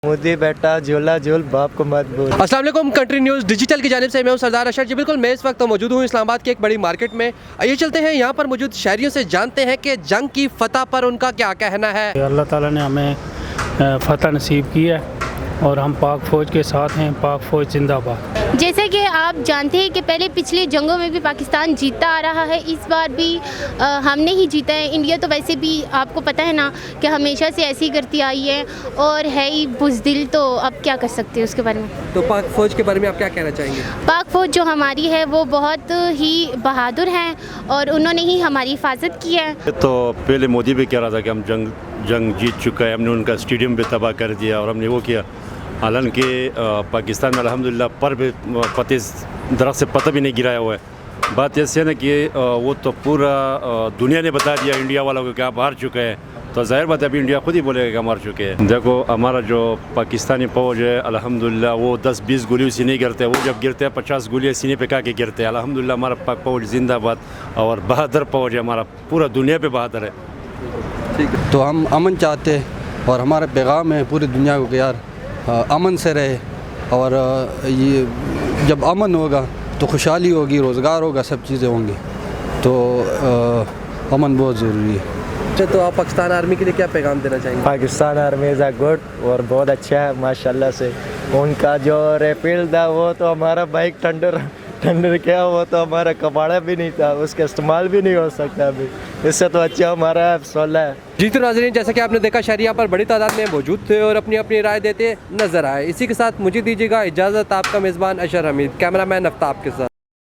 मोदी बेटा झूला झूल बाप को मत बोल। अस्सलाम वालेकुम, कंट्री न्यूज़ डिजिटल की जानिब से मैं हूं सरदार अशर जी। बिल्कुल मैं इस वक्त मौजूद हूं इस्लामाबाद की एक बड़ी मार्केट में। आइए चलते हैं यहाँ पर मौजूद शहरियों से जानते हैं कि जंग की फतह पर उनका क्या कहना है। अल्लाह ताला ने हमें फ़तह नसीब की है और हम पाक फ़ौज के साथ हैं। पाक फ़ौज जिंदाबाद। जैसे कि आप जानते हैं कि पहले पिछले जंगों में भी पाकिस्तान जीतता आ रहा है, इस बार भी हमने ही जीता है। इंडिया तो वैसे भी आपको पता है ना कि हमेशा से ऐसी करती आई है और है ही बुज़दिल, तो अब क्या कर सकते हैं उसके बारे में। तो पाक फ़ौज के बारे में आप क्या कहना चाहेंगे? पाक फ़ौज जो हमारी है वो बहुत ही बहादुर हैं और उन्होंने ही हमारी हिफाजत की है। तो पहले मोदी भी कह रहा था कि हम जंग जीत चुका है, हमने उनका स्टेडियम भी तबाह कर दिया और हमने वो किया। हालांकि पाकिस्तान में अल्हम्दुलिल्लाह पर भी दरख्त से पत्ता भी नहीं गिराया हुआ है। बात ऐसे है ना कि वो तो पूरा दुनिया ने बता दिया इंडिया वालों को कि आप हार चुके हैं, तो ज़ाहिर बात है अभी इंडिया खुद ही बोलेगा कि हम हार चुके हैं। देखो हमारा जो पाकिस्तानी फ़ौज है अल्हम्दुलिल्लाह वो 10-20 गोलियों से नहीं गिरते, वो जब गिरते हैं 50 गोलियाँ सीने पे का के गिरते हैं। अल्हम्दुलिल्लाह हमारा पाक फ़ौज जिंदाबाद और बहादुर फ़ौज है, हमारा पूरा दुनिया पे बहादुर है। ठीक है, तो हम अमन चाहते हैं और हमारा पैगाम है पूरी दुनिया को कि यार अमन से रहे, और ये जब अमन होगा तो खुशहाली होगी, रोज़गार होगा, सब चीज़ें होंगी। तो अमन बहुत ज़रूरी है। अच्छा, तो आप पाकिस्तान आर्मी के लिए क्या पैगाम देना चाहेंगे? Pakistan army is a good और बहुत अच्छा है माशाल्लाह से। उनका जो रेपिल था वो तो हमारा बाइक टंडर क्या, वो तो हमारा कबाड़ा भी नहीं था, उसका इस्तेमाल भी नहीं हो सकता अभी। इससे तो अच्छा हमारा F-16 है। जी तो नाज़रीन, जैसा कि आपने देखा शहरी यहाँ पर बड़ी तादाद में मौजूद थे और अपनी अपनी राय देते नजर आए। इसी के साथ मुझे दीजिएगा इजाज़त, आपका मेज़बान अशर हमीद, कैमरामैन आफ्ताब के साथ।